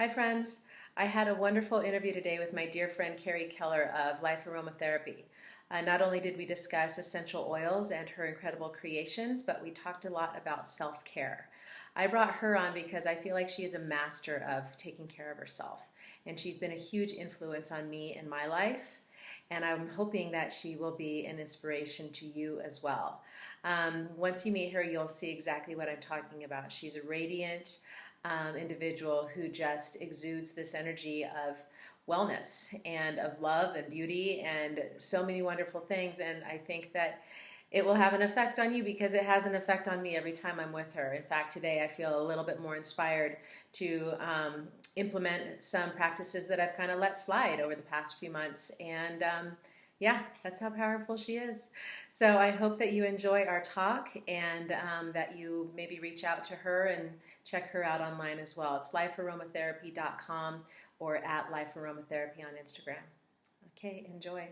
Hi, friends. I had a wonderful interview today with my dear friend Carrie Keller of Life Aromatherapy. Not only did we discuss essential oils and her incredible creations, but we talked a lot about self care. I brought her on because I feel like she is a master of taking care of herself, and she's been a huge influence on me in my life. And I'm hoping that she will be an inspiration to you as well. Once you meet her, you'll see exactly what I'm talking about. She's a radiant, individual who just exudes this energy of wellness and of love and beauty and so many wonderful things. And I think that it will have an effect on you because it has an effect on me every time I'm with her. In fact, today I feel a little bit more inspired to implement some practices that I've kind of let slide over the past few months. And yeah, that's how powerful she is. So I hope that you enjoy our talk and that you maybe reach out to her and check her out online as well. It's lifearomatherapy.com or at lifearomatherapy on Instagram. Okay, enjoy.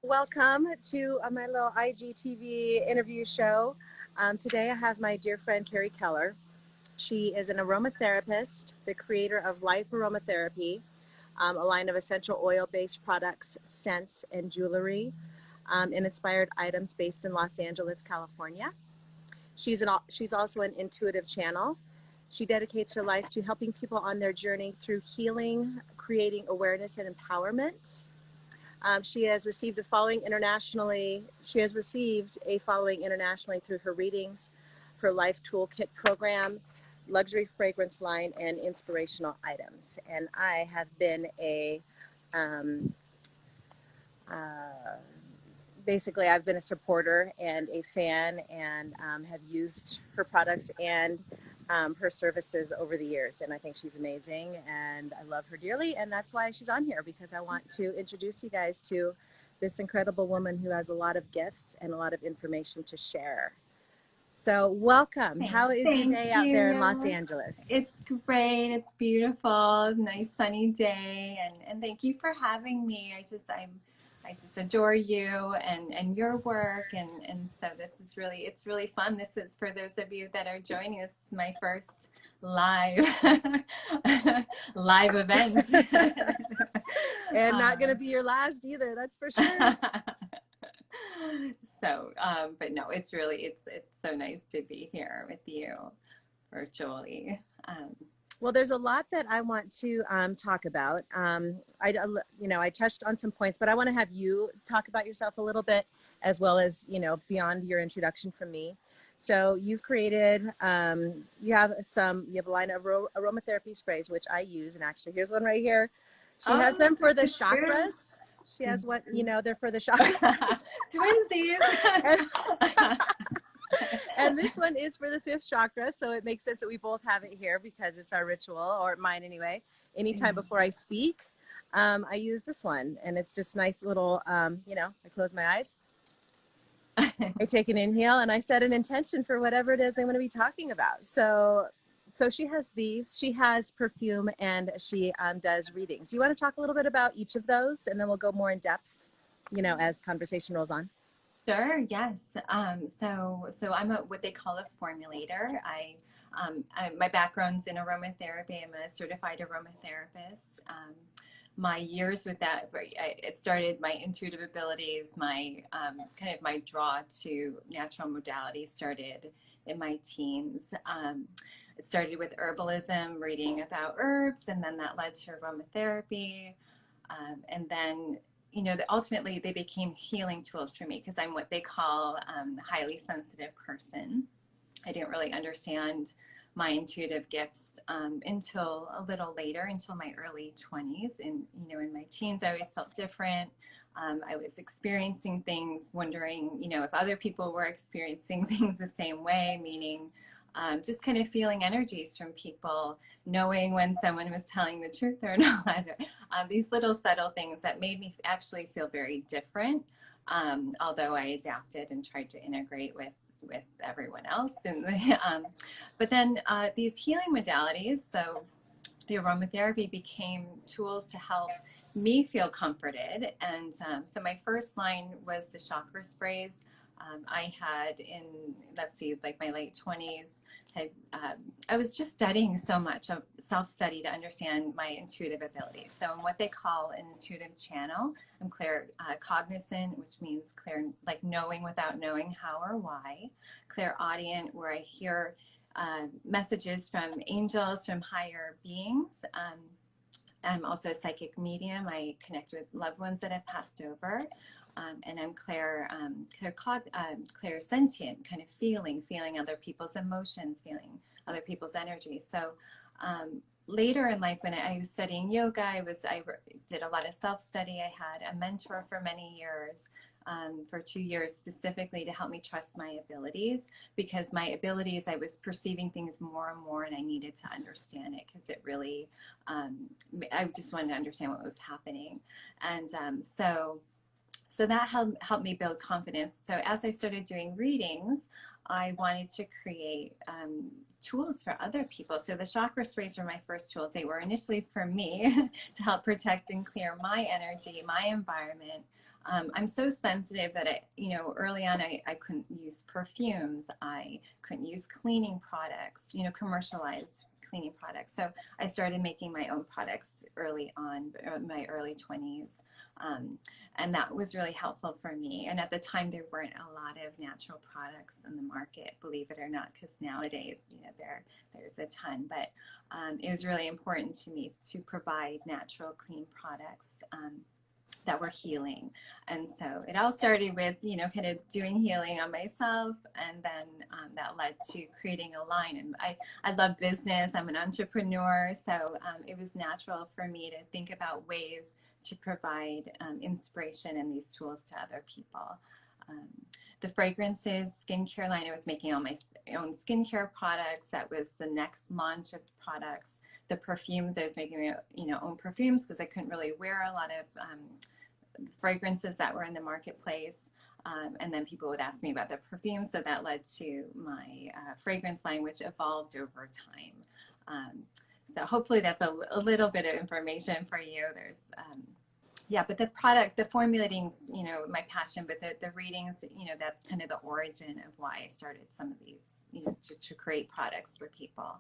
Welcome to my little IGTV interview show. Today I have my dear friend Carrie Keller. She is an aromatherapist, the creator of Life Aromatherapy, a line of essential oil-based products, scents, and jewelry, and inspired items based in Los Angeles, California. She's also an intuitive channel. She dedicates her life to helping people on their journey through healing, creating awareness and empowerment. She has received a following internationally. She has received a following internationally through her readings, her Life Toolkit program, luxury fragrance line, and inspirational items. And I have been um, uh, basically, I've been a supporter and a fan, and have used her products and her services over the years. And I think she's amazing, and I love her dearly. And that's why she's on here, because I want to introduce you guys to this incredible woman who has a lot of gifts and a lot of information to share. So welcome. How is your Thank day out there in Los you. Angeles? It's great. It's beautiful. Nice sunny day, and thank you for having me. I just adore you and your work, and so this is really it's really fun. This is for those of you that are joining. This is my first live live event. And not going to um, be your last either, that's for sure. so, but no, it's so nice to be here with you virtually. Um, Well, there's a lot that I want to talk about. I touched on some points, but I want to have you talk about yourself a little bit, as well as, beyond your introduction from me. So you've created, you have a line of aromatherapy sprays, which I use. And actually, here's one right here. She has oh, them for the look at you. chakras. She has what, they're for the chakras. Twinsies. And and this one is for the fifth chakra, so it makes sense that we both have it here because it's our ritual, or mine anyway. Anytime before I speak, I use this one, and it's just nice little, I close my eyes, I take an inhale, and I set an intention for whatever it is I'm going to be talking about. So she has these. She has perfume, and she does readings. Do you want to talk a little bit about each of those, and then we'll go more in depth, as conversation rolls on? Sure, yes. So I'm what they call a formulator. My background's in aromatherapy. I'm a certified aromatherapist. My years with that, it started my intuitive abilities, my kind of my draw to natural modalities started in my teens. It started with herbalism, reading about herbs, and then that led to aromatherapy. And then ultimately they became healing tools for me because I'm what they call a highly sensitive person. I didn't really understand my intuitive gifts until a little later, until my early 20s. And, in my teens, I always felt different. I was experiencing things, wondering, if other people were experiencing things the same way, meaning just kind of feeling energies from people, knowing when someone was telling the truth or not. These little subtle things that made me actually feel very different, although I adapted and tried to integrate with everyone else. And but then these healing modalities, so the aromatherapy became tools to help me feel comforted. And so my first line was the chakra sprays. I had in, let's see, like my late 20s, had, I was just studying so much of self-study to understand my intuitive abilities. So in what they call an intuitive channel, I'm clear cognizant, which means clear, like knowing without knowing how or why. Clairaudient, where I hear messages from angels, from higher beings. I'm also a psychic medium. I connect with loved ones that have passed over. And I'm clair sentient, kind of feeling other people's emotions, feeling other people's energy. So later in life, when I was studying yoga, I did a lot of self-study. I had a mentor for many years, for 2 years specifically, to help me trust my abilities, because my abilities, I was perceiving things more and more, and I needed to understand it, because it really, I just wanted to understand what was happening. And so that helped me build confidence. So as I started doing readings, I wanted to create tools for other people. So the chakra sprays were my first tools. They were initially for me to help protect and clear my energy, my environment. I'm so sensitive that early on I couldn't use perfumes. I couldn't use cleaning products, commercialized cleaning products. So I started making my own products early on, in my early 20s. And that was really helpful for me. And at the time, there weren't a lot of natural products in the market, believe it or not, because nowadays, there's a ton. But it was really important to me to provide natural, clean products that were healing. And so it all started with, kind of doing healing on myself. And then that led to creating a line. And I love business. I'm an entrepreneur. So it was natural for me to think about ways to provide inspiration and these tools to other people. The fragrances, skincare line, I was making all my own skincare products. That was the next launch of products. The perfumes, I was making my own perfumes, because I couldn't really wear a lot of fragrances that were in the marketplace. And then people would ask me about the perfumes. So that led to my fragrance line, which evolved over time. So hopefully that's a little bit of information for you. There's, but the formulating, my passion, but the readings, that's kind of the origin of why I started some of these, to create products for people.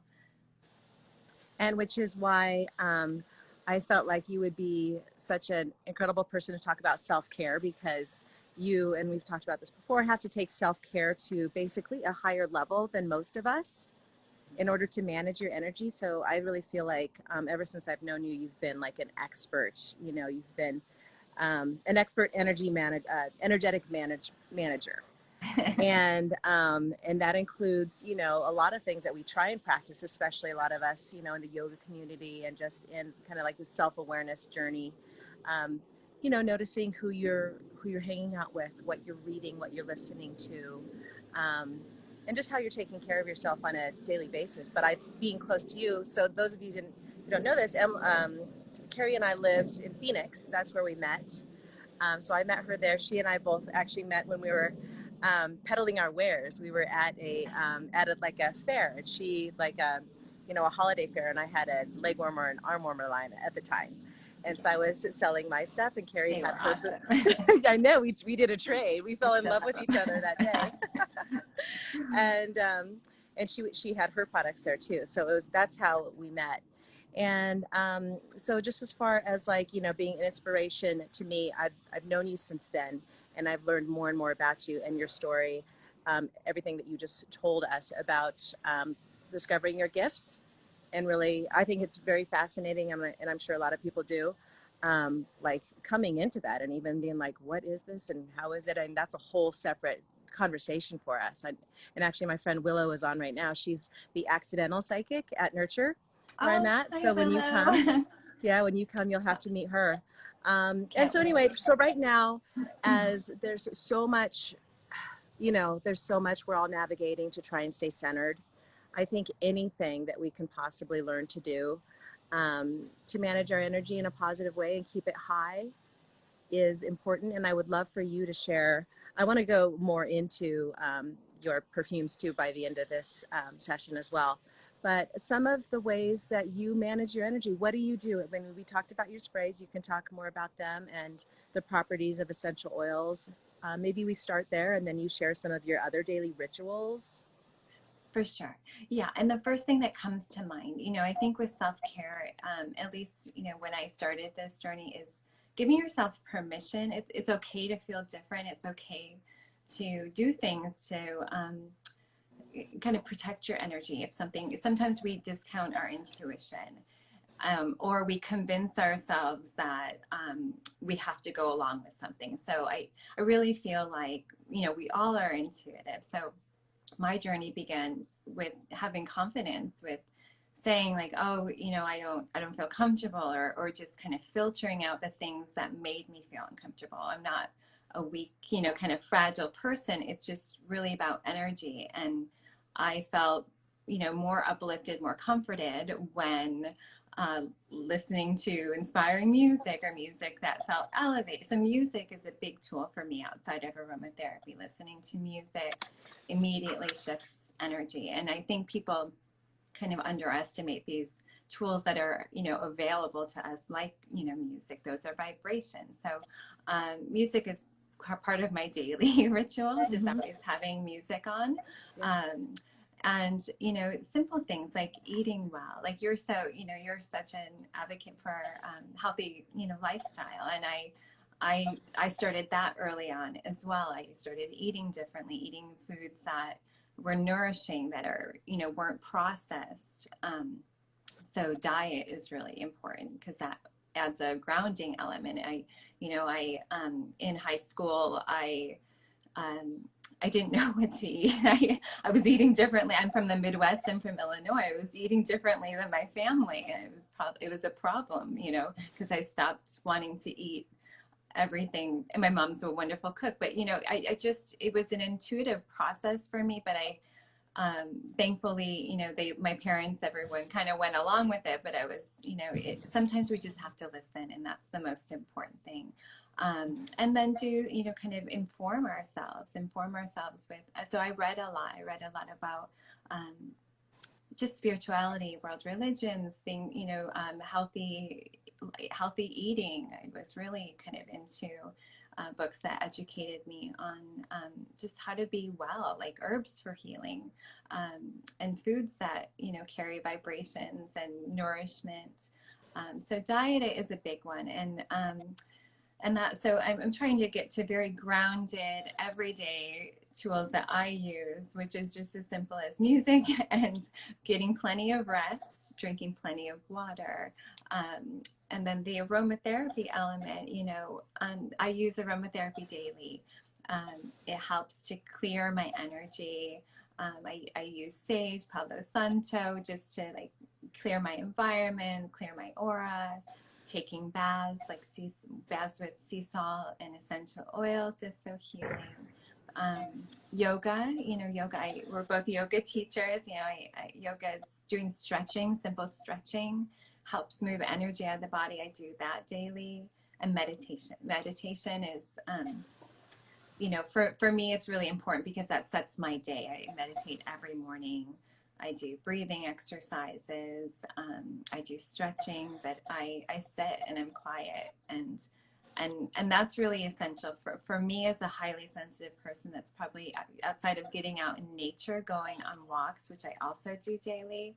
And which is why I felt like you would be such an incredible person to talk about self-care, because you, and we've talked about this before, have to take self-care to basically a higher level than most of us in order to manage your energy. So I really feel like ever since I've known you, you've been like an expert. You've been an expert energetic manager. And that includes, a lot of things that we try and practice, especially a lot of us, in the yoga community and just in kind of like the self-awareness journey. Noticing who you're hanging out with, what you're reading, what you're listening to, and just how you're taking care of yourself on a daily basis. But being close to you, so those of you who don't know this, Carrie and I lived in Phoenix. That's where we met. So I met her there. She and I both actually met when we were peddling our wares. We were at a fair, and she a holiday fair, and I had a leg warmer and arm warmer line at the time. And so I was selling my stuff, and Carrie had her. Awesome. I know, we did a trade. We fell in love with each other that day. And she had her products there too. So that's how we met. And so just as far as being an inspiration to me, I've known you since then, and I've learned more and more about you and your story, everything that you just told us about discovering your gifts. And really, I think it's very fascinating, and I'm sure a lot of people do, coming into that and even being like, what is this and how is it? And that's a whole separate conversation for us. And actually, my friend Willow is on right now. She's the accidental psychic at Nurture, where I'm at. So when you come, when you come, you'll have to meet her. And so anyway, so right now, as there's so much, there's so much we're all navigating to try and stay centered. I think anything that we can possibly learn to do to manage our energy in a positive way and keep it high is important. And I would love for you to share. I want to go more into your perfumes too by the end of this session as well. But some of the ways that you manage your energy, what do you do? When we talked about your sprays, you can talk more about them and the properties of essential oils. Maybe we start there and then you share some of your other daily rituals. For sure. Yeah. And the first thing that comes to mind, I think with self care, at least, when I started this journey, is giving yourself permission. It's okay to feel different. It's okay to do things to kind of protect your energy. If something, sometimes we discount our intuition. Or we convince ourselves that we have to go along with something. So I really feel like, we all are intuitive. So my journey began with having confidence, with saying like, oh, I don't feel comfortable, or just kind of filtering out the things that made me feel uncomfortable. I'm not a weak, kind of fragile person. It's just really about energy. And I felt, more uplifted, more comforted when listening to inspiring music, or music that felt elevated. So music is a big tool for me outside of aromatherapy. Listening to music immediately shifts energy. And I think people kind of underestimate these tools that are, available to us, like, music. Those are vibrations. So music is part of my daily ritual, just Mm-hmm. always having music on. Yeah. And simple things like eating well. Like you're such an advocate for healthy lifestyle, and I started that early on as well. I started eating differently, eating foods that were nourishing, that are weren't processed. So diet is really important, because that adds a grounding element. I in high school, um, I didn't know what to eat. I was eating differently. I'm from the Midwest. I'm from Illinois. I was eating differently than my family, and it was a problem, because I stopped wanting to eat everything. And my mom's a wonderful cook, but I just, it was an intuitive process for me. But thankfully, my parents, everyone kind of went along with it. But I was, sometimes we just have to listen, and that's the most important thing. And then do, kind of inform ourselves with, so I read a lot. I read a lot about just spirituality, world religions, healthy eating. I was really kind of into books that educated me on just how to be well, like herbs for healing, and foods that carry vibrations and nourishment. So diet is a big one, and that, so I'm trying to get to very grounded everyday tools that I use, which is just as simple as music and getting plenty of rest, drinking plenty of water. And then the aromatherapy element, I use aromatherapy daily. It helps to clear my energy. I use sage, Palo Santo, just to like clear my environment, clear my aura. Taking baths, like baths with sea salt and essential oils, is so healing. Yoga, we're both yoga teachers. Yoga is doing stretching, simple stretching, helps move energy out of the body. I do that daily. And meditation is, for me, it's really important, because that sets my day. I meditate every morning. I do breathing exercises. I do stretching, but I sit and I'm quiet, and that's really essential for me as a highly sensitive person. That's probably outside of getting out in nature, going on walks, which I also do daily.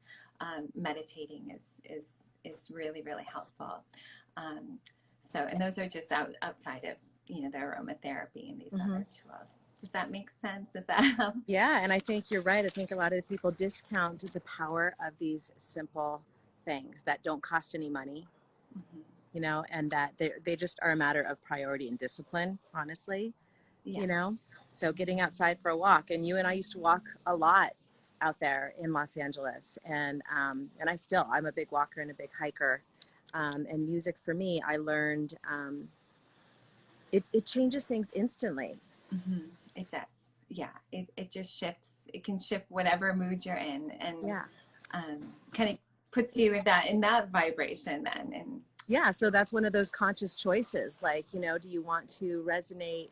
Meditating is really, really helpful. Um, and those are just outside of the aromatherapy and these Mm-hmm. other tools. Does that make sense? Does that help? Yeah, and I think you're right. I think a lot of people discount the power of these simple things that don't cost any money, Mm-hmm. and that they just are a matter of priority and discipline, honestly, Yes. So getting outside for a walk, and you and I used to walk a lot out there in Los Angeles, and I'm a big walker and a big hiker, and music for me, I learned it changes things instantly. Mm-hmm. It does. Yeah. It just shifts. It can shift whatever mood you're in, and Yeah. kind of puts you in that vibration then. And Yeah, so that's one of those conscious choices. Like, do you want to resonate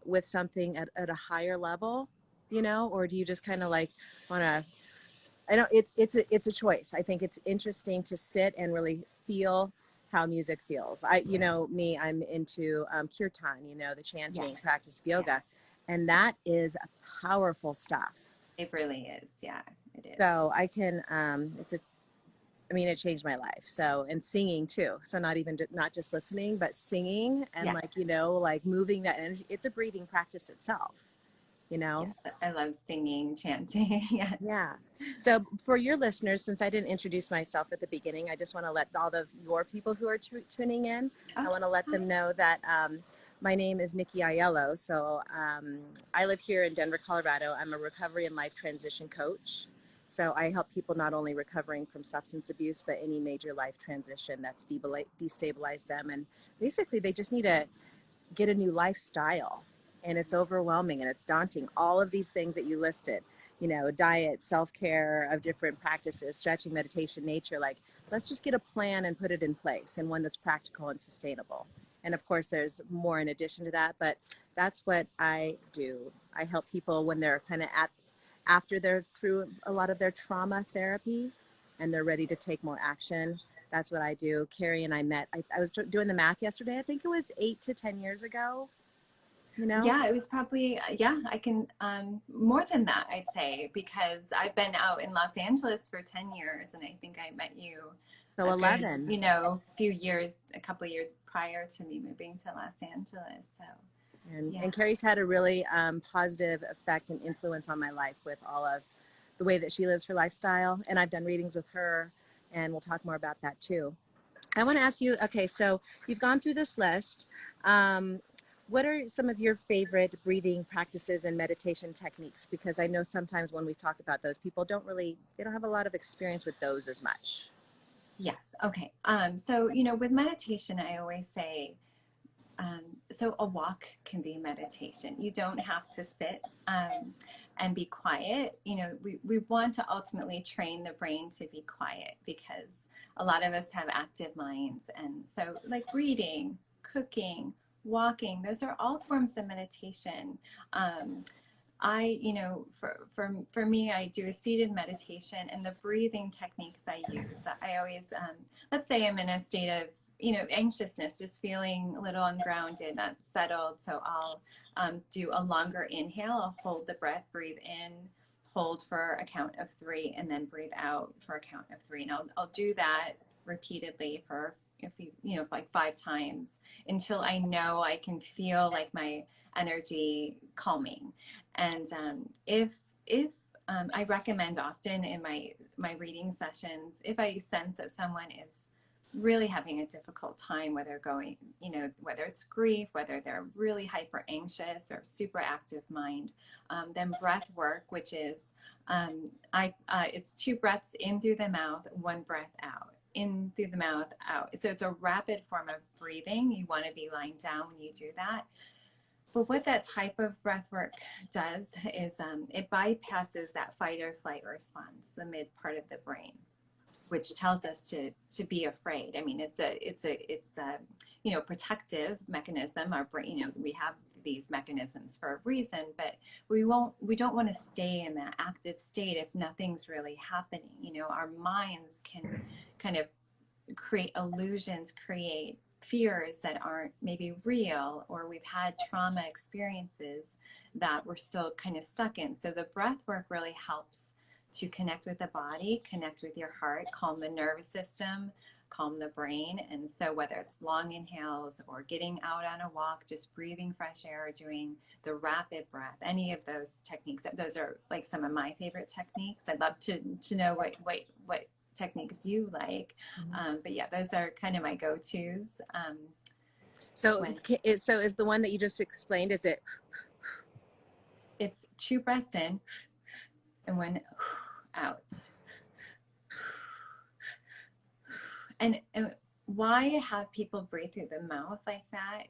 with something at a higher level, or do you just kind of like want to, I don't, it's a choice. I think it's interesting to sit and really feel how music feels. You know, me, I'm into kirtan, you know, the Yeah, chanting practice of yeah, yoga, and that is powerful stuff. it really is. Yeah, it is. So I can, I mean, it changed my life. So, and singing too. So not even, not just listening, but singing and Yes, like, you know, like moving that energy. It's a breathing practice itself, you know? yes. I love singing, chanting. Yes. Yeah. So for your listeners, since I didn't introduce myself at the beginning, I just want to let all of your people who are tuning in, Oh, I want to let them know that my name is Nikki Aiello. So I live here in Denver, Colorado. I'm a recovery and life transition coach. So I help people not only recovering from substance abuse, but any major life transition that's destabilized them. And basically, they just need to get a new lifestyle, and it's overwhelming and it's daunting, all of these things that you listed, you know, diet, self-care, of different practices, stretching, meditation, nature. Like, let's just get a plan and put it in place, and one that's practical and sustainable. And of course there's more in addition to that, but that's what I do. I help people when they're kind of at, after they're through a lot of their trauma therapy and they're ready to take more action. That's what I do. Carrie and I met, I was doing the math yesterday. I think it was 8 to 10 years ago, you know? Yeah, it was probably, yeah, I can, more than that, I'd say, because I've been out in Los Angeles for 10 years, and I think I met you So a good, 11. few years, a couple of years prior to me moving to Los Angeles. So, yeah. And Carrie's had a really positive effect and influence on my life with all of the way that she lives her lifestyle. And I've done readings with her, and we'll talk more about that too. I want to ask you, okay, so you've gone through this list. Um, what are some of your favorite breathing practices and meditation techniques? Because I know sometimes when we talk about those, people they don't have a lot of experience with those as much. Yes. Okay. So, with meditation, I always say, Um, so a walk can be meditation. You don't have to sit and be quiet. We want to ultimately train the brain to be quiet because a lot of us have active minds. And so, like reading, cooking, walking, those are all forms of meditation. Um, for me, I do a seated meditation, and the breathing techniques I use, I always, let's say I'm in a state of, anxiousness, just feeling a little ungrounded, not settled. So I'll do a longer inhale. I'll hold the breath, breathe in, hold for a count of 3, and then breathe out for a count of 3. And I'll do that repeatedly for, like 5 times until I know I can feel like my energy calming. And if I recommend often in my reading sessions, if I sense that someone is really having a difficult time, whether it's grief, whether they're really hyper anxious or super active mind, then breath work, which is it's 2 breaths in through the mouth, 1 breath out. In through the mouth, out. So it's a rapid form of breathing. You want to be lying down when you do that. But what that type of breath work does is it bypasses that fight or flight response, the mid part of the brain, which tells us to be afraid. I mean, it's a protective mechanism. Our brain, we have these mechanisms for a reason, but we don't want to stay in that active state if nothing's really happening. Our minds can kind of create illusions, create fears that aren't maybe real, or we've had trauma experiences that we're still kind of stuck in. So the breath work really helps to connect with the body, connect with your heart, calm the nervous system, calm the brain. And so whether it's long inhales or getting out on a walk, just breathing fresh air, or doing the rapid breath, any of those techniques, those are like some of my favorite techniques. I'd love to know what techniques you like. But yeah, those are kind of my go-tos. So, When so is the one that you just explained, is it? it's 2 breaths in and 1 out. And why have people breathe through the mouth like that?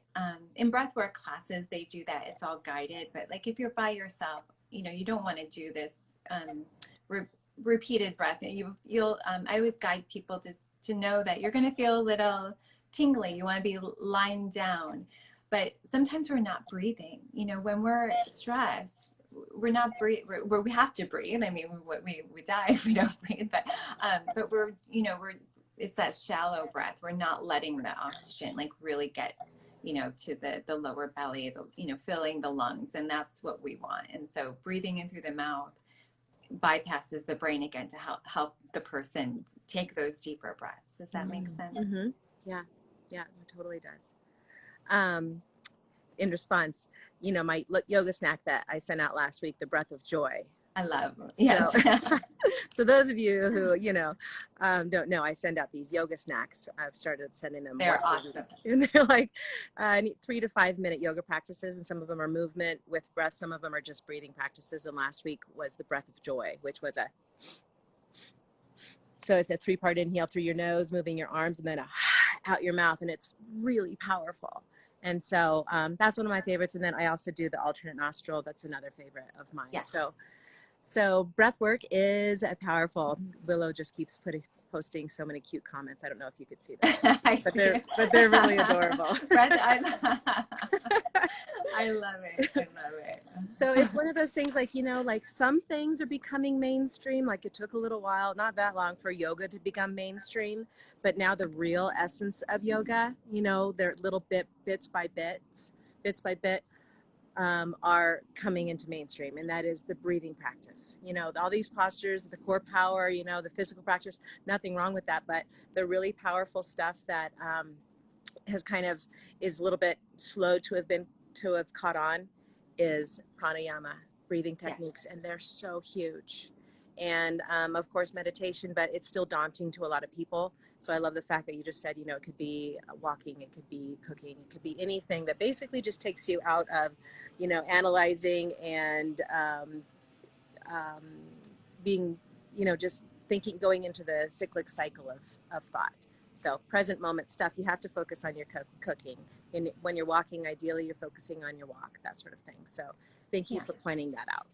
In breathwork classes, they do that. It's all guided. But like if you're by yourself, you don't want to do this re- repeated breath. You'll. I always guide people to know that you're going to feel a little tingly. You want to be lying down, but sometimes we're not breathing. When we're stressed, we're not breathe. We have to breathe. I mean, we die if we don't breathe. But we're it's that shallow breath. We're not letting the oxygen like really get, to the lower belly, filling the lungs. And that's what we want. And so breathing in through the mouth bypasses the brain again to help the person take those deeper breaths. Does that make sense? Mm-hmm. Yeah, it totally does. In response, my yoga snack that I sent out last week, the breath of joy. I love, yes. So, so those of you who, don't know, I send out these yoga snacks. I've started sending them. They're awesome. And they're like 3 to 5 minute yoga practices. And some of them are movement with breath. Some of them are just breathing practices. And last week was the breath of joy, which was so it's a 3-part inhale through your nose, moving your arms, and then out your mouth. And it's really powerful. And so that's one of my favorites. And then I also do the alternate nostril. That's another favorite of mine. Yes. So breath work is powerful. Willow just keeps posting so many cute comments. I don't know if you could see that, but they're really adorable. Breath, I love it. I love it. So it's one of those things like, like some things are becoming mainstream. Like it took a little while, not that long, for yoga to become mainstream, but now the real essence of yoga, they're little bits by bit, are coming into mainstream, and that is the breathing practice. All these postures, the core power, the physical practice, nothing wrong with that, but the really powerful stuff that has kind of is a little bit slow to have caught on is pranayama, breathing techniques. Yes. And they're so huge. And of course meditation, but it's still daunting to a lot of people. So I love the fact that you just said, it could be walking, it could be cooking, it could be anything that basically just takes you out of, analyzing and being, just thinking, going into the cyclic cycle of thought. So present moment stuff, you have to focus on your cooking. And when you're walking, ideally you're focusing on your walk, that sort of thing. So thank you for pointing that out.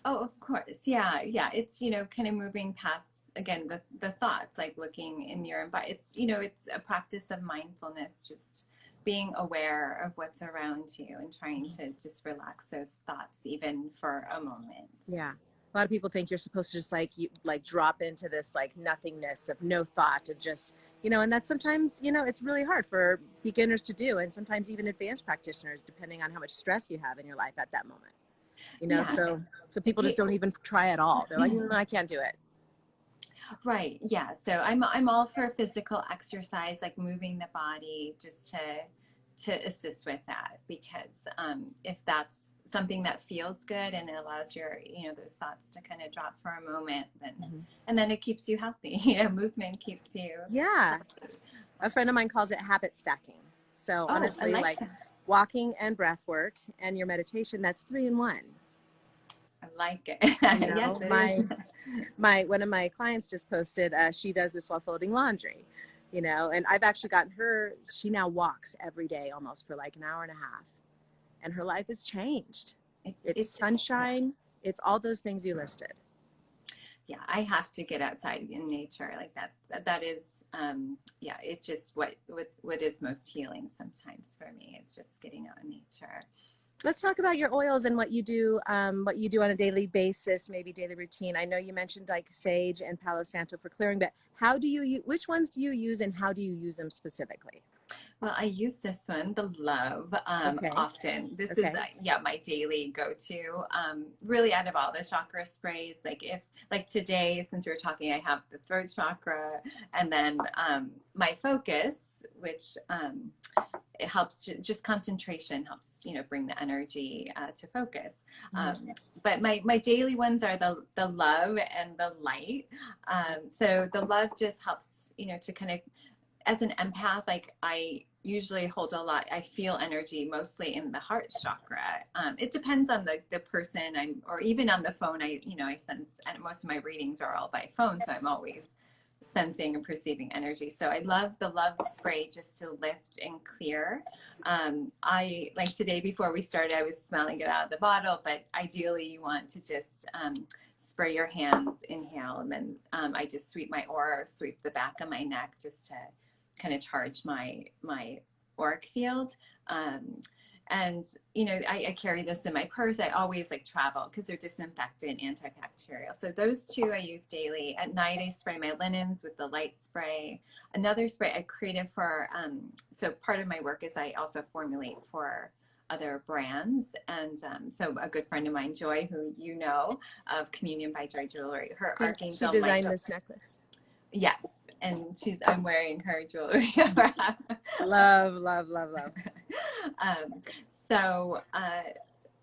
Oh, of course. Yeah. It's, kind of moving past, again, the thoughts, like looking in your environment. It's, it's a practice of mindfulness, just being aware of what's around you and trying to just relax those thoughts even for a moment. Yeah. A lot of people think you're supposed to just drop into this nothingness of no thought, of just, and that's sometimes, it's really hard for beginners to do. And sometimes even advanced practitioners, depending on how much stress you have in your life at that moment. So people just don't even try at all. They're like, no, I can't do it. Right. Yeah. So I'm all for physical exercise, like moving the body, just to assist with that, because if that's something that feels good and it allows your, those thoughts to kind of drop for a moment, then and then it keeps you healthy. Movement keeps you. Yeah. A friend of mine calls it habit stacking. So honestly, walking and breath work and your meditation, that's 3 in 1. I like it. Yes, one of my clients just posted, she does this while folding laundry, and I've actually gotten her, she now walks every day almost for like an hour and a half, and her life has changed. It's sunshine. It's all those things you listed. Yeah, I have to get outside in nature like that. That is, it's just what is most healing sometimes for me. It's just getting out in nature. Let's talk about your oils and what you do on a daily basis, maybe daily routine. I know you mentioned like sage and Palo Santo for clearing, but which ones do you use and how do you use them specifically? Well, I use this one, the Love, often. This is, my daily go-to. Really, out of all the chakra sprays, like today, since we were talking, I have the throat chakra, and then my focus, which it helps just concentration, helps bring the energy to focus. But my daily ones are the Love and the Light. So the Love just helps to kind of, as an empath, like I usually hold a lot. I feel energy mostly in the heart chakra. It depends on the person, or even on the phone. I sense, and most of my readings are all by phone, so I'm always sensing and perceiving energy. So I love the Love spray just to lift and clear. I like today before we started, I was smelling it out of the bottle, but ideally you want to just spray your hands, inhale, and then I just sweep my aura, sweep the back of my neck just to kind of charge my auric field. And, you know, I carry this in my purse. I always like travel because they're disinfectant, antibacterial. So those two I use daily. At night, I spray my linens with the light spray. Another spray I created for, so part of my work is I also formulate for other brands. And so a good friend of mine, Joy, who you know of Communion by Joy Jewelry, her She Archangel designed Michael. this necklace. Yes. And I'm wearing her jewelry. Love, love, love, love. um, so,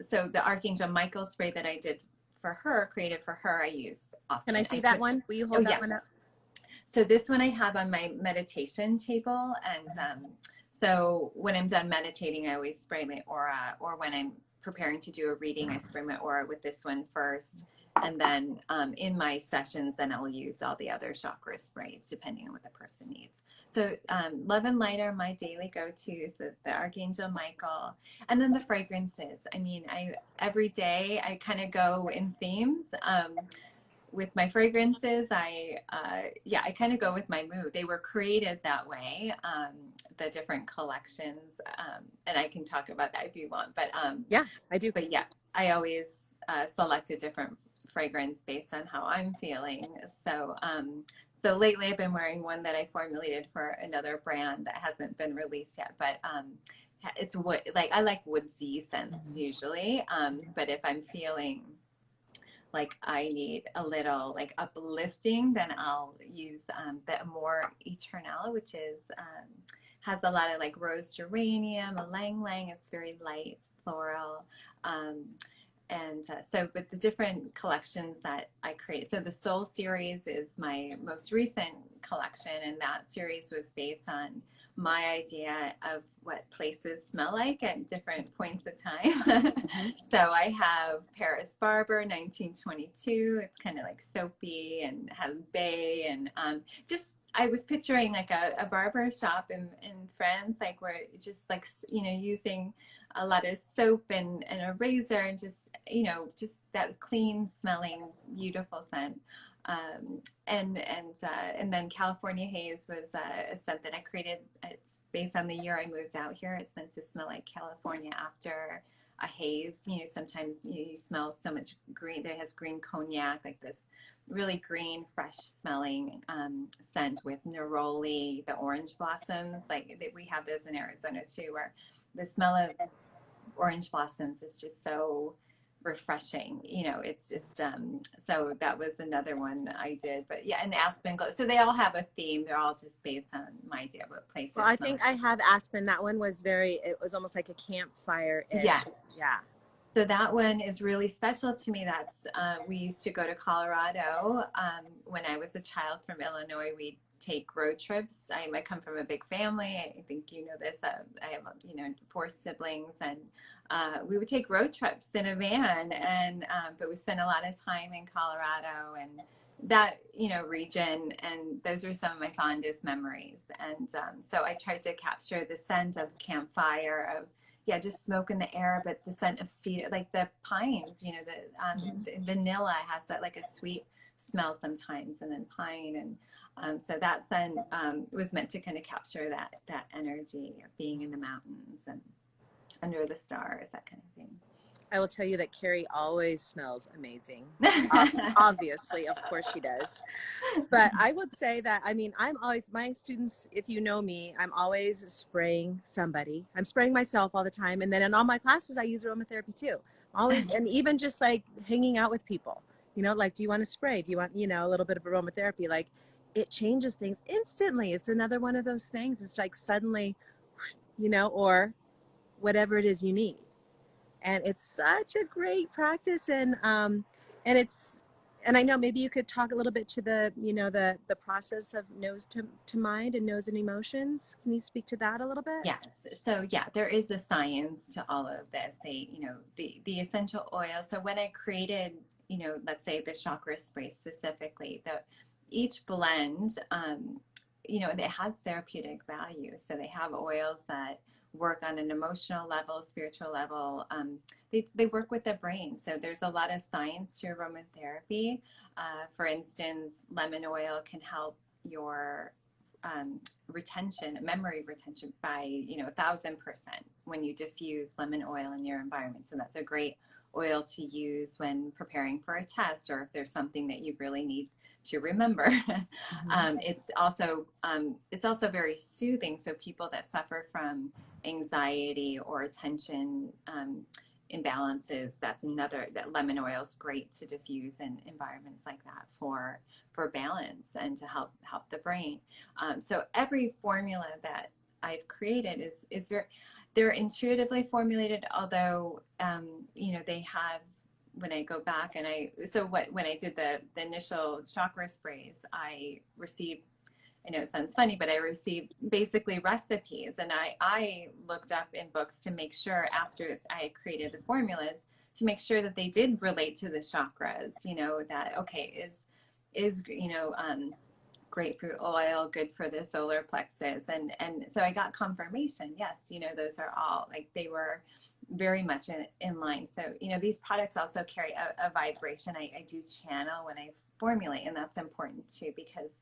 so the Archangel Michael spray that I did for her, created for her, I use Can I often. see that one? Will you hold that one up? So this one I have on my meditation table, and so when I'm done meditating, I always spray my aura, or when I'm preparing to do a reading, I spray my aura with this one first. And then in my sessions, then I'll use all the other chakra sprays depending on what the person needs. So Love and Light are my daily go-tos, the Archangel Michael, and then the fragrances. I mean, every day I kind of go in themes. With my fragrances, I kind of go with my mood. They were created that way, the different collections, and I can talk about that if you want. But yeah, I do. But yeah, I always select a different fragrance based on how I'm feeling. So so lately I've been wearing one that I formulated for another brand that hasn't been released yet, but it's wood. Like I like woodsy scents usually, but if I'm feeling like I need a little like uplifting, then I'll use the Amore Eternal, which is has a lot of like rose geranium, a lang lang. It's very light floral. Um, and so, but the different collections that I create. So the Soul series is my most recent collection, and that series was based on my idea of what places smell like at different points of time. So I have Paris Barber 1922. It's kind of like soapy and has bay, and just I was picturing like a barber shop in France, like where it just like, you know, using a lot of soap and a razor, and just, you know, just that clean smelling, beautiful scent. And then California Haze was a scent that I created. It's based on the year I moved out here. It's meant to smell like California after a haze. You know, sometimes you smell so much green. There has green cognac, like this really green, fresh smelling scent with neroli, the orange blossoms. Like we have those in Arizona too, where the smell of orange blossoms is just so refreshing. You know, it's just so that was another one I did. But yeah, and Aspen Glow. So they all have a theme. They're all just based on my idea of what places. Well, I think I have Aspen. That one was it was almost like a campfire-ish. Yeah. Yeah. So that one is really special to me. That's we used to go to Colorado when I was a child from Illinois. We'd take road trips. I come from a big family. I think you know this. I have, you know, 4 siblings, and we would take road trips in a van, and but we spent a lot of time in Colorado and that, you know, region, and those are some of my fondest memories. And so I tried to capture the scent of campfire, of just smoke in the air, but the scent of cedar, like the pines, you know, the vanilla has that like a sweet smell sometimes, and then pine. And so that scent was meant to kind of capture that energy of being in the mountains and under the stars, that kind of thing. I will tell you that Carrie always smells amazing. Obviously, of course she does. But I would say that, I mean, I'm always, my students, if you know me, I'm always spraying somebody. I'm spraying myself all the time. And then in all my classes, I use aromatherapy too. Always, and even just like hanging out with people, you know, like, do you want to spray? Do you want, you know, a little bit of aromatherapy? Like, it changes things instantly. It's another one of those things. It's like suddenly, you know, or whatever it is you need. And it's such a great practice. And it's, and I know maybe you could talk a little bit to the, you know, the process of nose to mind and nose and emotions. Can you speak to that a little bit? Yes. So yeah, there is a science to all of this. You know, the essential oil. So when I created, you know, let's say the chakra spray specifically, each blend, you know, it has therapeutic value. So they have oils that work on an emotional level, spiritual level. They work with the brain. So there's a lot of science to aromatherapy. For instance, lemon oil can help your memory retention by, 1,000% when you diffuse lemon oil in your environment. So that's a great oil to use when preparing for a test, or if there's something that you really need to remember. It's also very soothing. So people that suffer from anxiety or attention imbalances, that lemon oil is great to diffuse in environments like that for balance and to help the brain. So every formula that I've created is very, they're intuitively formulated, although they have, when I go back and when I did the initial chakra sprays, I received, I know it sounds funny, but I received basically recipes, and I looked up in books to make sure, after I created the formulas, to make sure that they did relate to the chakras, that, okay, is grapefruit oil good for the solar plexus? And so I got confirmation, yes, those are all, like, they were very much in line. So, these products also carry a vibration. I do channel when I formulate, and that's important too, because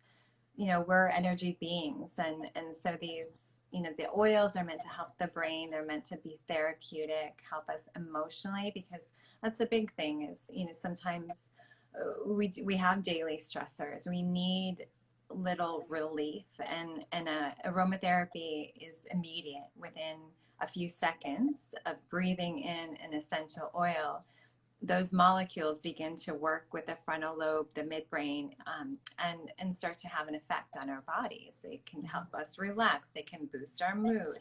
we're energy beings, and so these, the oils are meant to help the brain. They're meant to be therapeutic, help us emotionally, because that's the big thing is, sometimes we have daily stressors. We need little relief, and aromatherapy is immediate. Within a few seconds of breathing in an essential oil, those molecules begin to work with the frontal lobe, the midbrain, and start to have an effect on our bodies. They can help us relax. They can boost our mood.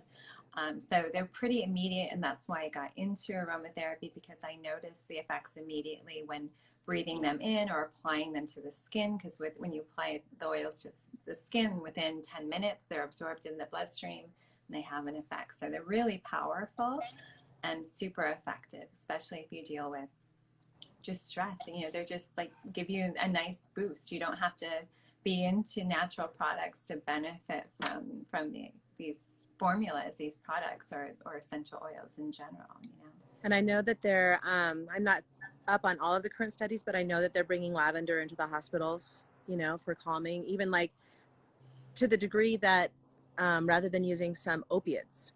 So they're pretty immediate, and that's why I got into aromatherapy, because I noticed the effects immediately when breathing them in or applying them to the skin, because when you apply the oils to the skin, within 10 minutes, they're absorbed in the bloodstream and they have an effect. So they're really powerful and super effective, especially if you deal with just stress. They're just like, give you a nice boost. You don't have to be into natural products to benefit from these formulas, these products, or essential oils in general. And I know that they're, I'm not up on all of the current studies, but I know that they're bringing lavender into the hospitals, for calming, even like to the degree that rather than using some opiates,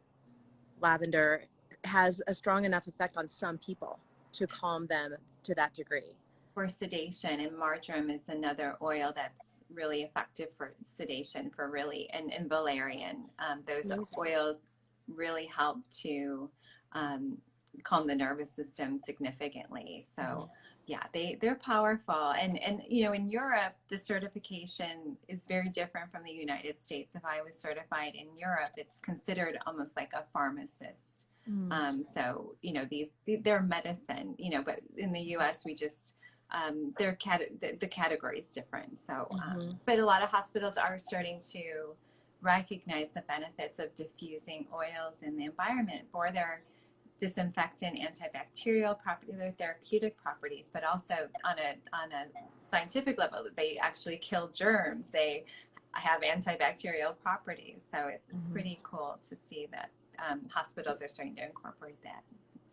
lavender has a strong enough effect on some people to calm them to that degree. For sedation, and marjoram is another oil that's really effective for sedation, and valerian. Those Amazing. oils really help to calm the nervous system significantly. So yeah, they're powerful. And in Europe, the certification is very different from the United States. If I was certified in Europe, it's considered almost like a pharmacist. So they're medicine, but in the U.S. we just the category is different. So, but a lot of hospitals are starting to recognize the benefits of diffusing oils in the environment for their disinfectant, antibacterial properties, their therapeutic properties, but also on a scientific level, they actually kill germs. They have antibacterial properties. So it's pretty cool to see that hospitals are starting to incorporate that.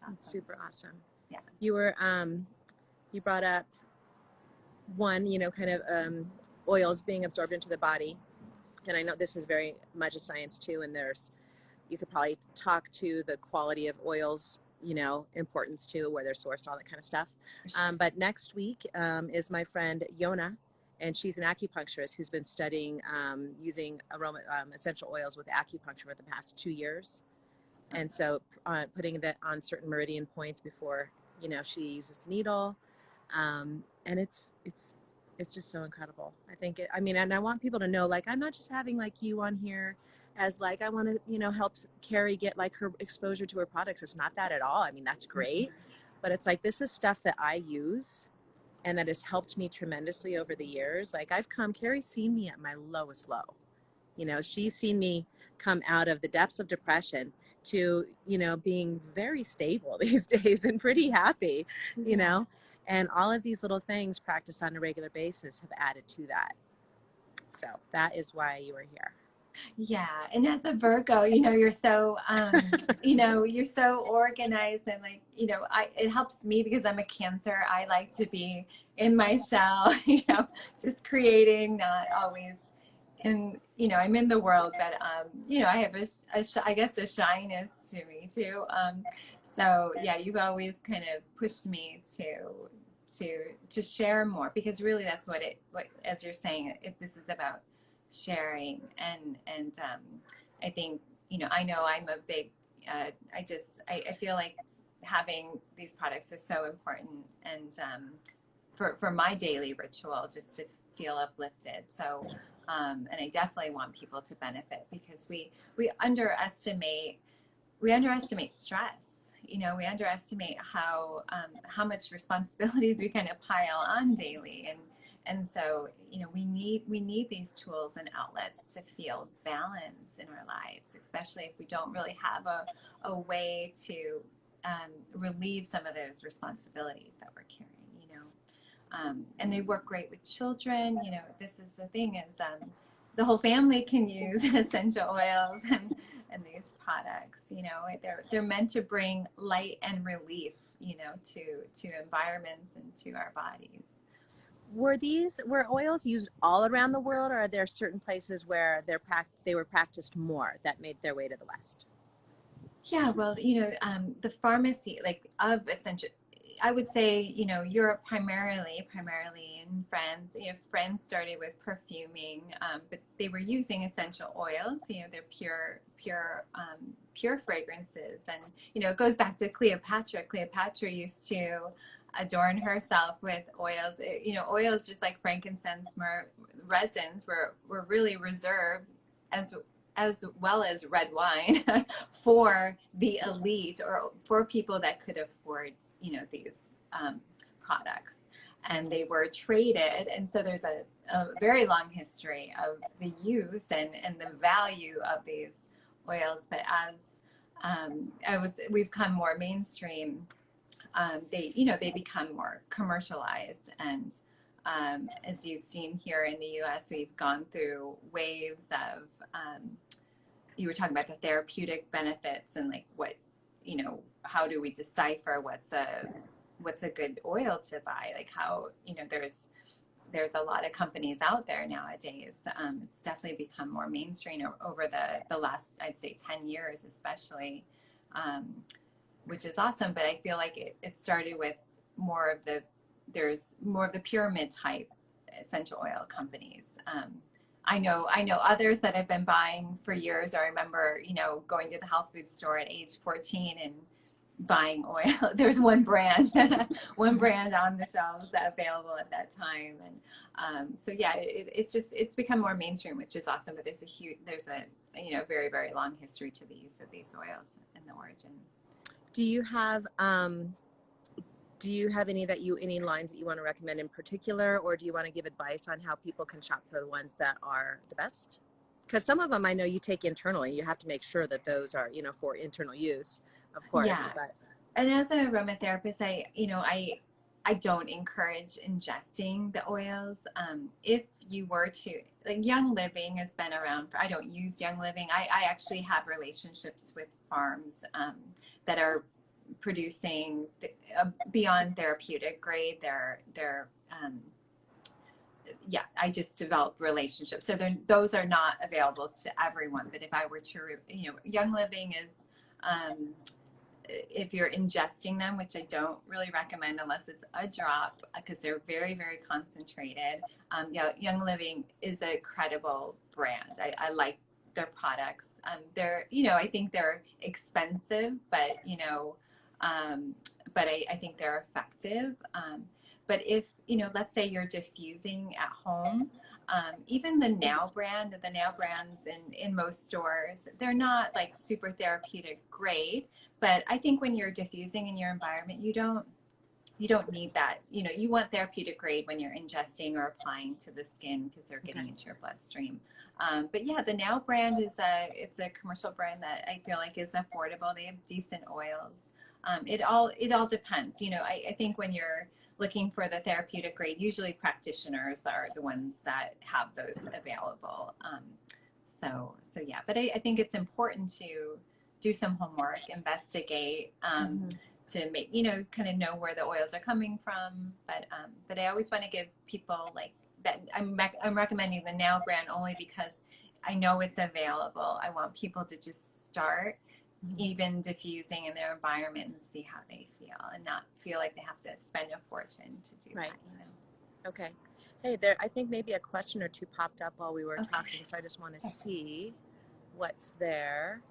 Awesome. It's super awesome. Yeah. You were you brought up one, kind of oils being absorbed into the body, and I know this is very much a science too. And you could probably talk to the quality of oils, importance to where they're sourced, all that kind of stuff. Sure. But next week is my friend Yona, and she's an acupuncturist who's been studying using essential oils with acupuncture for the past 2 years. And so putting that on certain meridian points before, she uses the needle. And it's just so incredible. I think and I want people to know, like, I'm not just having like you on here as like, I want to, help Carrie get like her exposure to her products. It's not that at all. I mean, that's great, but it's like, this is stuff that I use and that has helped me tremendously over the years. Like Carrie's seen me at my lowest low. She's seen me come out of the depths of depression to, being very stable these days and pretty happy, and all of these little things practiced on a regular basis have added to that. So that is why you are here. Yeah. And as a Virgo, you're so, you're so organized, and like, it helps me because I'm a Cancer. I like to be in my shell, just creating, not always and I'm in the world, but I have I guess a shyness to me too. So yeah, you've always kind of pushed me to share more, because really that's what as you're saying, this is about sharing. And I think, I know I'm a big I feel like having these products is so important, and for my daily ritual, just to feel uplifted. So and I definitely want people to benefit, because we underestimate we underestimate stress. We underestimate how much responsibilities we kind of pile on daily, and so we need these tools and outlets to feel balance in our lives, especially if we don't really have a way to relieve some of those responsibilities that we're carrying. And they work great with children. This is the thing, is the whole family can use essential oils and these products. They're meant to bring light and relief, to environments and to our bodies. Were oils used all around the world, or are there certain places where they were practiced more that made their way to the West? Yeah, well, the pharmacy, like, of essential, I would say, Europe primarily in France. France started with perfuming, but they were using essential oils. They're pure fragrances, and it goes back to Cleopatra. Cleopatra used to adorn herself with oils. Oils, just like frankincense, resins, were really reserved, as well as red wine, for the elite, or for people that could afford, these products. And they were traded. And so there's a very long history of the use and the value of these oils. But as we've come more mainstream, they become more commercialized. And as you've seen here in the U.S., we've gone through waves of you were talking about the therapeutic benefits, and like how do we decipher what's a good oil to buy? Like, how, there's a lot of companies out there nowadays. It's definitely become more mainstream over the last, I'd say, 10 years, especially, which is awesome. But I feel like it started with there's more of the pyramid type essential oil companies. I know others that have been buying for years. I remember, going to the health food store at age 14 and buying oil. There's one brand, one brand on the shelves available at that time. And so yeah, it's become more mainstream, which is awesome. But there's a very, very long history to the use of these oils and the origin. Do you have any lines that you want to recommend in particular, or do you want to give advice on how people can shop for the ones that are the best? Because some of them I know you take internally. You have to make sure that those are, for internal use, of course. Yeah. But And as an aromatherapist, I don't encourage ingesting the oils. If you were to, like, Young Living has been around I don't use Young Living. I actually have relationships with farms that are producing beyond therapeutic grade. Yeah, I just developed relationships. So those are not available to everyone. But if I were to, Young Living is, if you're ingesting them, which I don't really recommend unless it's a drop, because they're very, very concentrated. Young Living is a credible brand. I like their products. I think they're expensive, but I think they're effective. But if, let's say you're diffusing at home, even the Now brands in most stores, they're not like super therapeutic grade. But I think when you're diffusing in your environment, you don't need that. You want therapeutic grade when you're ingesting or applying to the skin, because they're getting into your bloodstream. But yeah, the Now brand it's a commercial brand that I feel like is affordable. They have decent oils. It all depends. I think when you're looking for the therapeutic grade, usually practitioners are the ones that have those available. So yeah, but I think it's important to do some homework, investigate, to make, kind of know where the oils are coming from. But I always want to give people, like, I'm recommending the Now brand only because I know it's available. I want people to just start even diffusing in their environment and see how they feel and not feel like they have to spend a fortune to do Right. that, you know. Okay. Hey, there, I think maybe a question or two popped up while we were Okay. talking, so I just want to see what's there.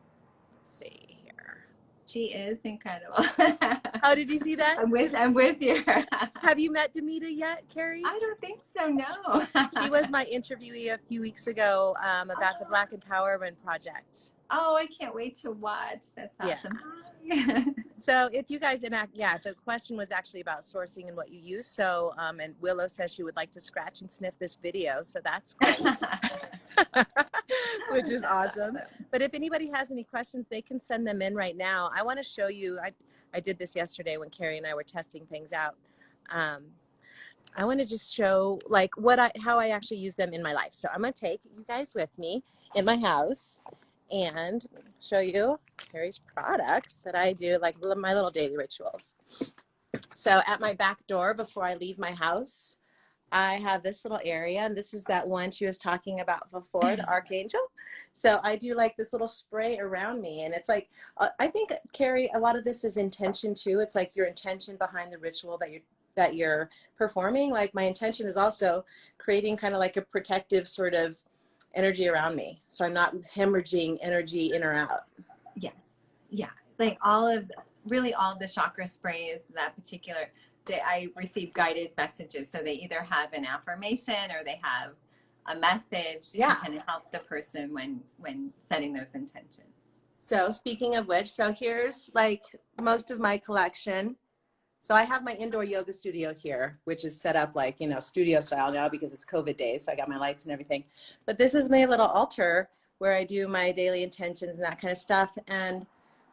Let's see here. She is incredible. Oh, did you see that? I'm with you. Have you met Demita yet, Carrie? I don't think so, no. She was my interviewee a few weeks ago about the Black Empowerment Project. Oh, I can't wait to watch. That's Yeah. awesome. Hi. So if you guys enact, yeah, the question was actually about sourcing and what you use. So, and Willow says she would like to scratch and sniff this video. So that's great, which is awesome. But if anybody has any questions, they can send them in right now. I want to show you, I did this yesterday when Carrie and I were testing things out. I want to just show like how I actually use them in my life. So I'm going to take you guys with me in my house and show you Carrie's products that I do, like my little daily rituals. So at my back door, before I leave my house, I have this little area, and this is that one she was talking about before, the archangel. So I do like this little spray around me, and it's like, I think, Carrie, a lot of this is intention too. It's like your intention behind the ritual that you're performing. Like my intention is also creating kind of like a protective sort of energy around me, so I'm not hemorrhaging energy in or out. Yes. Yeah. Like really all of the chakra sprays, that particular, I receive guided messages. So they either have an affirmation or they have a message to kind of help the person when setting those intentions. So speaking of which, so here's like most of my collection. So I have my indoor yoga studio here, which is set up like, you know, studio style now because it's COVID days. So I got my lights and everything. But this is my little altar where I do my daily intentions and that kind of stuff. And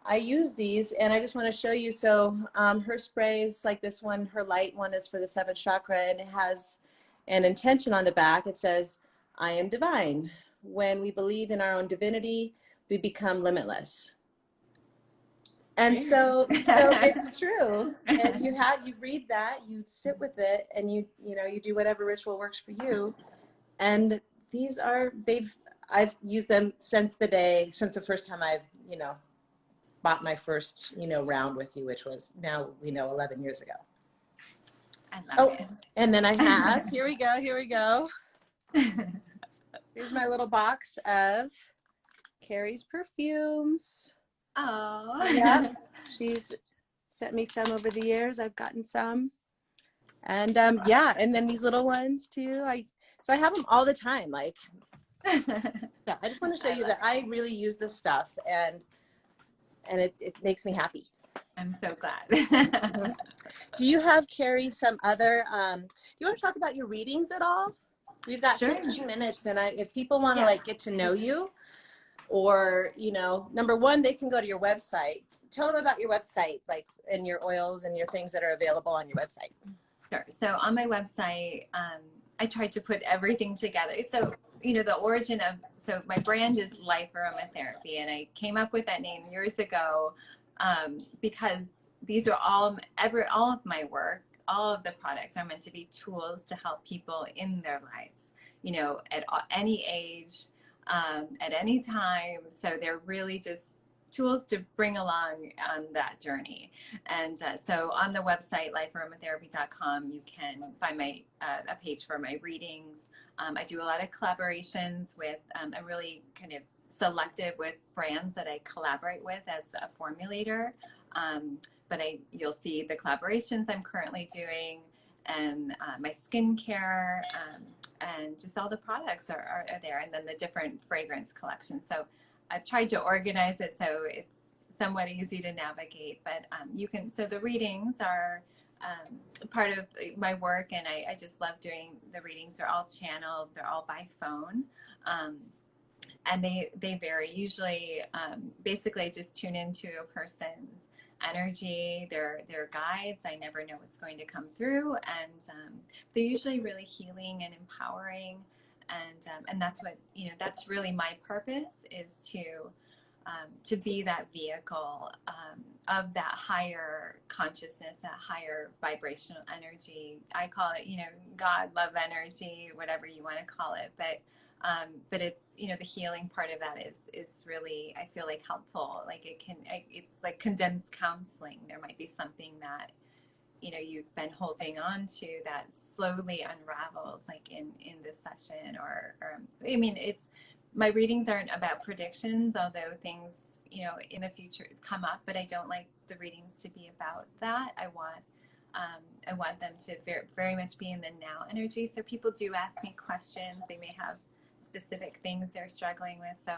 I use these, and I just want to show you. So her sprays, like this one, her light one is for the seventh chakra, and it has an intention on the back. It says, I am divine. When we believe in our own divinity, we become limitless. And so it's true. And you read that, you sit with it, and you do whatever ritual works for you. And I've used them since the first time I've, bought my first, round with you, which was now 11 years ago. I love it. And then I have, here we go. Here's my little box of Carrie's perfumes. Oh. Yeah. She's sent me some over the years. I've gotten some. And and then these little ones too. So I have them all the time. Like, yeah, I just want to show you that I really use this stuff, and it makes me happy. I'm so glad. Do you have, Carrie, some other, do you want to talk about your readings at all? We've got 15 minutes, and if people want to like get to know you, or, number one, they can go to your website. Tell them about your website, like, and your oils and your things that are available on your website. Sure. So on my website, I tried to put everything together. So, the origin of, so my brand is Life Aromatherapy, and I came up with that name years ago because these are all of my work, all of the products are meant to be tools to help people in their lives, at any age, at any time. So they're really just tools to bring along on that journey. And so on the website, lifearomatherapy.com, you can find a page for my readings. I do a lot of collaborations with, I'm really kind of selective with brands that I collaborate with as a formulator. But you'll see the collaborations I'm currently doing, and my skincare, and just all the products are there, and then the different fragrance collections. So I've tried to organize it so it's somewhat easy to navigate, but so the readings are part of my work, and I just love doing the readings. They're all channeled, they're all by phone, and they vary. Usually, basically I just tune into a person's energy, their guides. I never know what's going to come through, and they're usually really healing and empowering, and that's what that's really my purpose, is to to be that vehicle of that higher consciousness, that higher vibrational energy. I call it, God, love energy, whatever you want to call it. But it's, the healing part of that is really, I feel like, helpful. Like it's like condensed counseling. There might be something that, you've been holding on to that slowly unravels, like in this session, or I mean, my readings aren't about predictions, although things, in the future come up, but I don't like the readings to be about that. I want them to very, very much be in the now energy. So people do ask me questions. They may have specific things they're struggling with. So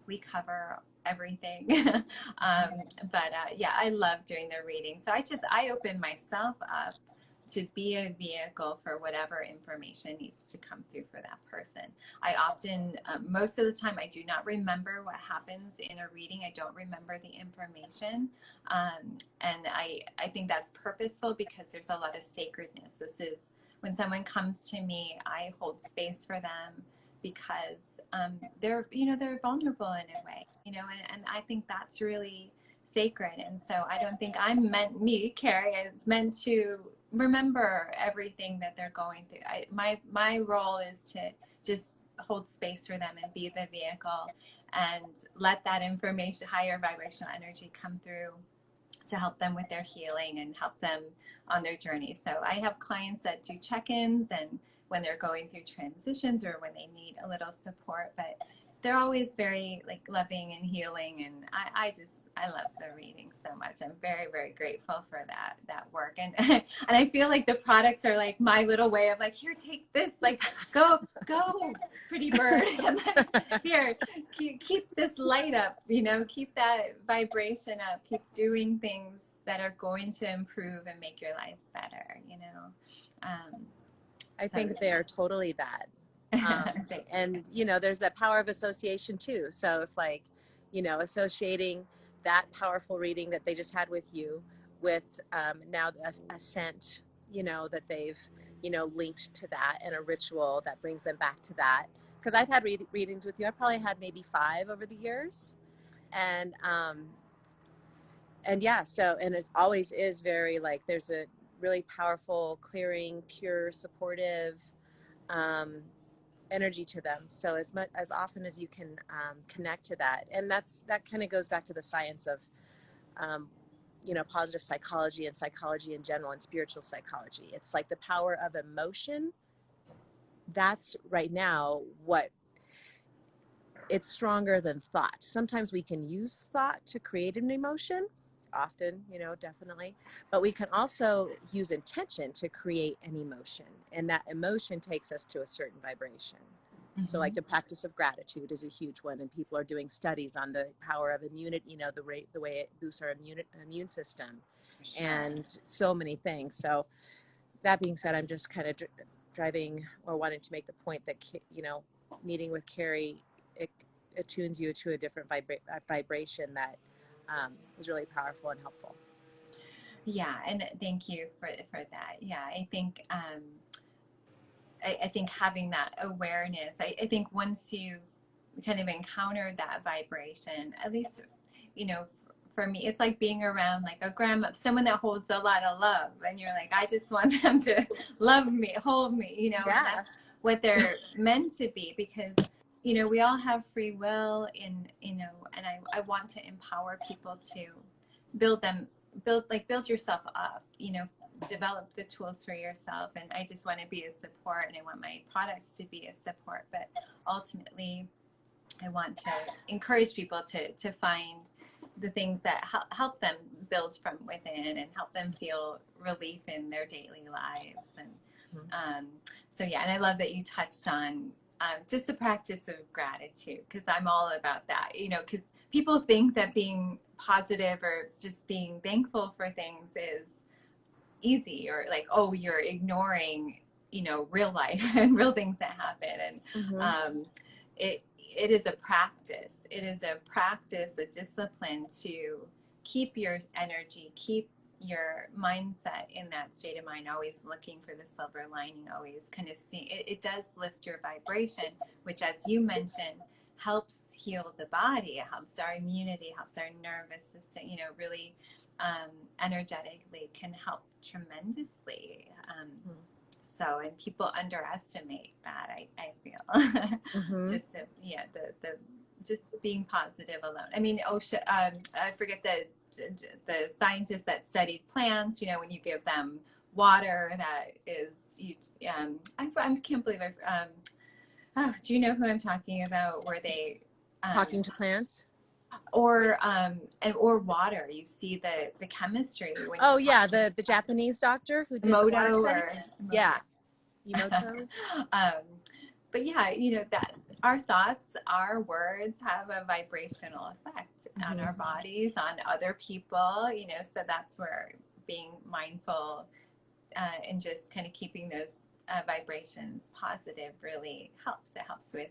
we cover everything. Yeah, I love doing the reading. So I open myself up to be a vehicle for whatever information needs to come through for that person. I often, most of the time, I do not remember what happens in a reading. I don't remember the information. And I think that's purposeful because there's a lot of sacredness. This is when someone comes to me, I hold space for them because they're vulnerable in a way, and I think that's really sacred. And so I don't think Carrie, is meant to remember everything that they're going through. My role is to just hold space for them and be the vehicle and let that information, higher vibrational energy, come through to help them with their healing and help them on their journey. So I have clients that do check-ins and when they're going through transitions or when they need a little support, but they're always very like loving and healing. And I love the reading so much. I'm very, very grateful for that work. And and I feel like the products are like my little way of like, here, take this, like go, pretty bird. And then here, keep this light up, keep that vibration up, keep doing things that are going to improve and make your life better, I think they're totally that. And, there's that power of association too. So if like, associating that powerful reading that they just had with you with now a scent, that they've, linked to that and a ritual that brings them back to that. Because I've had readings with you. I probably had maybe 5 over the years. And yeah, so, and it always is very like, there's a really powerful, clearing, pure, supportive energy to them. So as often as you can connect to that, and that kind of goes back to the science of, positive psychology and psychology in general and spiritual psychology. It's like the power of emotion. That's right now what it's stronger than thought. Sometimes we can use thought to create an emotion, often, definitely, but we can also use intention to create an emotion, and that emotion takes us to a certain vibration. Mm-hmm. So like the practice of gratitude is a huge one, and people are doing studies on the power of immunity, the way it boosts our immune system. Sure. And so many things. So that being said, I'm just kind of driving or wanting to make the point that, meeting with Carrie, it attunes you to a different vibration that is really powerful and helpful. Yeah, and thank you for that. Yeah, I think I think having that awareness, I think once you kind of encounter that vibration, at least, for me, it's like being around like a grandma, someone that holds a lot of love, and you're like, I just want them to love me, hold me, yeah. And that's what they're meant to be, because we all have free will, and I want to empower people to build yourself up, develop the tools for yourself. And I just want to be a support, and I want my products to be a support, but ultimately I want to encourage people to find the things that help them build from within and help them feel relief in their daily lives. And so yeah, and I love that you touched on just the practice of gratitude, because I'm all about that, because people think that being positive or just being thankful for things is easy, or like, oh, you're ignoring, real life and real things that happen. And it is a practice. It is a practice, a discipline to keep your energy, keep your mindset in that state of mind, always looking for the silver lining, always kind of seeing it does lift your vibration, which, as you mentioned, helps heal the body. It helps our immunity, helps our nervous system, really energetically can help tremendously. And people underestimate that, I feel. Mm-hmm. Just, the just being positive alone. I mean, I forget the scientists that studied plants, when you give them water that is, I can't believe do you know who I'm talking about? Where they, Talking to plants. or water. You see the chemistry when Oh you yeah, talk the Japanese doctor who did the water Moto or studies. Yeah, Emoto. um, but yeah, that our thoughts, our words have a vibrational effect on Mm-hmm. our bodies, on other people. So that's where being mindful and just kind of keeping those vibrations positive really helps. It helps with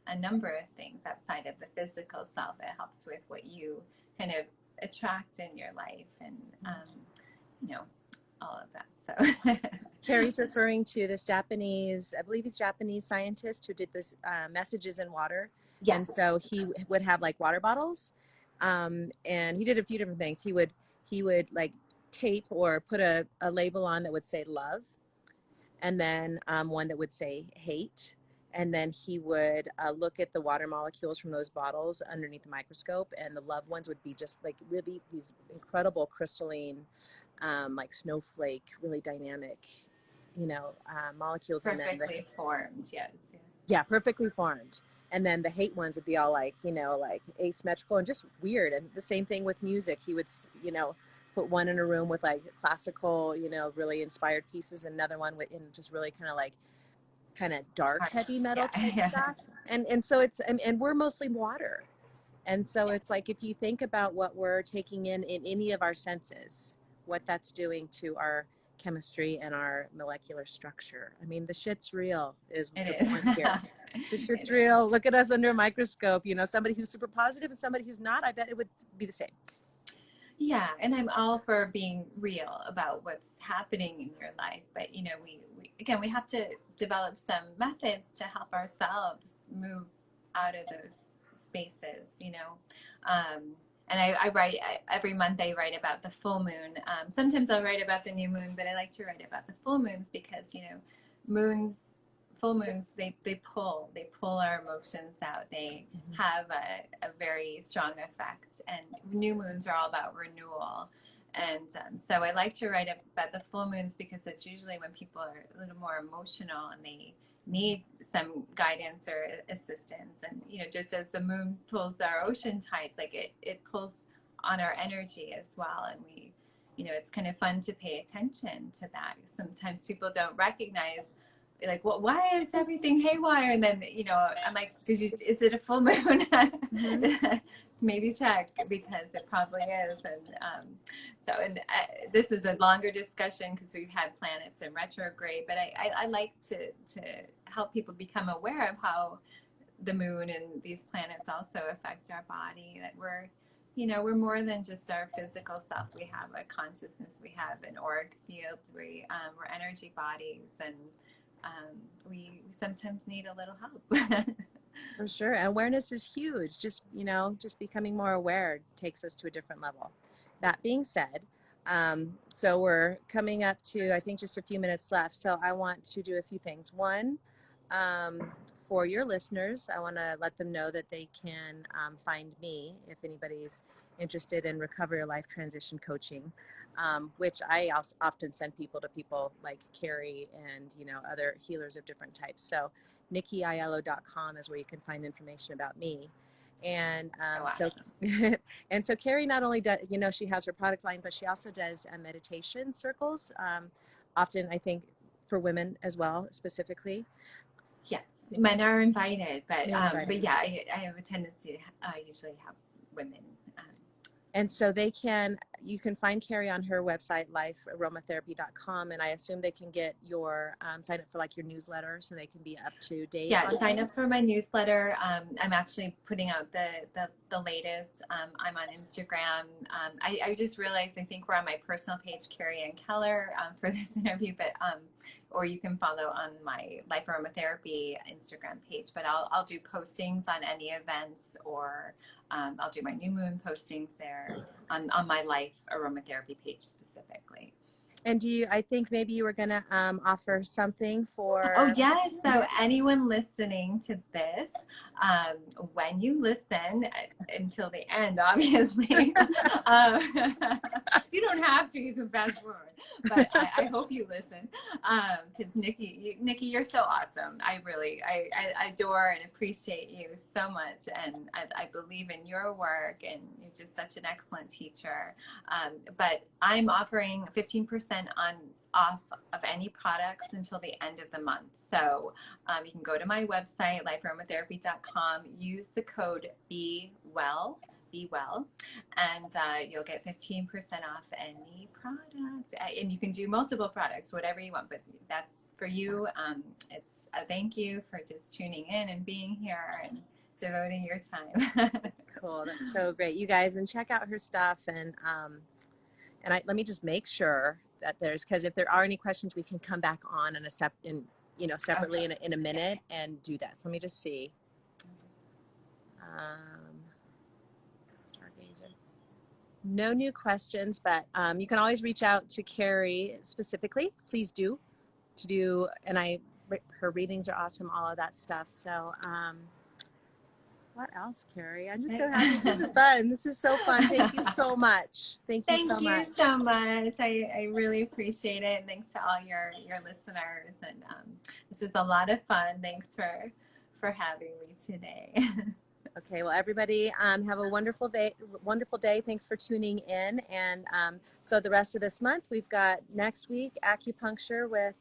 a number of things outside of the physical self. It helps with what you kind of attract in your life, and you know all of that. So Carrie's referring to this Japanese, I believe he's Japanese scientist who did this messages in water. yes, And so he would have like water bottles. And he did a few different things. He would like tape or put a label on that would say love, and then one that would say hate. And then he would look at the water molecules from those bottles underneath the microscope, and the love ones would be just like really these incredible crystalline, like snowflake, really dynamic, molecules. And then perfectly formed. Yes. Yeah. yeah, perfectly formed. And then the hate ones would be all like, like asymmetrical and just weird. And the same thing with music. He would, put one in a room with like classical, really inspired pieces, and another one with in just really kind of dark Harsh. heavy metal Yeah. type Yeah. stuff. And so and we're mostly water. And so it's like if you think about what we're taking in any of our senses, what that's doing to our chemistry and our molecular structure. I mean, the shit's real is It the is. point here. The shit's real. Look at us under a microscope. Somebody who's super positive and somebody who's not, I bet it would be the same. Yeah, and I'm all for being real about what's happening in your life, but we have to develop some methods to help ourselves move out of those spaces. And I write every month. I write about the full moon. Sometimes I'll write about the new moon, but I like to write about the full moons because moons, full moons, they pull our emotions out. They have a very strong effect, and new moons are all about renewal. And so I like to write about the full moons because it's usually when people are a little more emotional and they need some guidance or assistance. And just as the moon pulls our ocean tides, like it pulls on our energy as well. And it's kind of fun to pay attention to that. Sometimes people don't recognize, like, well, why is everything haywire? And then I'm like, is it a full moon? Mm-hmm. Maybe check, because it probably is. And this is a longer discussion because we've had planets in retrograde, but I like to help people become aware of how the moon and these planets also affect our body, that we're more than just our physical self. We have a consciousness, we have an auric field, we're energy bodies, and we sometimes need a little help. For sure. Awareness is huge. Just becoming more aware takes us to a different level. That being said, so we're coming up to, I think, just a few minutes left. So I want to do a few things. One, for your listeners, I want to let them know that they can find me if anybody's interested in recovery or life transition coaching, which I also often send people to people like Carrie and, other healers of different types. So nikkiaiello.com is where you can find information about me. And Oh, wow. so Carrie not only does, she has her product line, but she also does meditation circles, often I think for women as well, specifically. Yes, men are invited, but Invited. yeah, I have a tendency to usually have women. And so they can, you can find Carrie on her website, lifearomatherapy.com, and I assume they can get your sign up for like your newsletter so they can be up to date. Yeah, sign up for my newsletter. I'm actually putting out the latest. I'm on Instagram. I just realized I think we're on my personal page, Carrie Keller, for this interview, but or you can follow on my Life Aromatherapy Instagram page. But I'll do postings on any events, or I'll do my new moon postings there on my Life Aromatherapy page specifically. And I think maybe you were going to offer something for... Oh, yes. So anyone listening to this, when you listen until the end, obviously, you don't have to, you can fast forward, but I hope you listen, because Nikki, you're so awesome. I adore and appreciate you so much. And I believe in your work, and you're just such an excellent teacher. But I'm offering 15% off of any products until the end of the month. So you can go to my website, lifearomatherapy.com, use the code BEWELL, and you'll get 15% off any product. And you can do multiple products, whatever you want, but that's for you. It's a thank you for just tuning in and being here and devoting your time. Cool. That's so great. You guys, and check out her stuff. And let me just make sure that because if there are any questions, we can come back on separately okay. in a minute and do that. So let me just see. Stargazer. No new questions, but you can always reach out to Carrie specifically. Please do. Her readings are awesome, all of that stuff. So, what else, Carrie? I'm just so happy. This is fun. This is so fun. Thank you so much. Thank you so much. I really appreciate it. And thanks to all your listeners. And this was a lot of fun. Thanks for having me today. Okay, well, everybody, have a wonderful day. Wonderful day. Thanks for tuning in. And so the rest of this month, we've got next week acupuncture with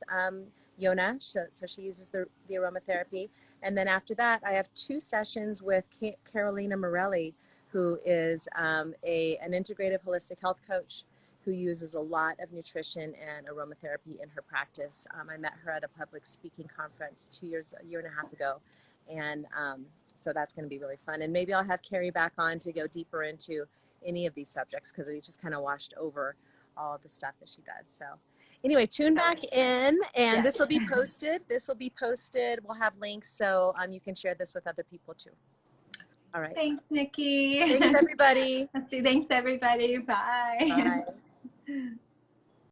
Yona. So she uses the aromatherapy. And then after that, I have 2 sessions with Carolina Morelli, who is an integrative holistic health coach who uses a lot of nutrition and aromatherapy in her practice. I met her at a public speaking conference a year and a half ago. And so that's going to be really fun. And maybe I'll have Carrie back on to go deeper into any of these subjects, because we just kind of washed over all of the stuff that she does. So anyway, tune back in, and this will be posted. We'll have links, so you can share this with other people too. All right. Thanks, Nikki. Thanks, everybody. Thanks, everybody. Bye. Bye.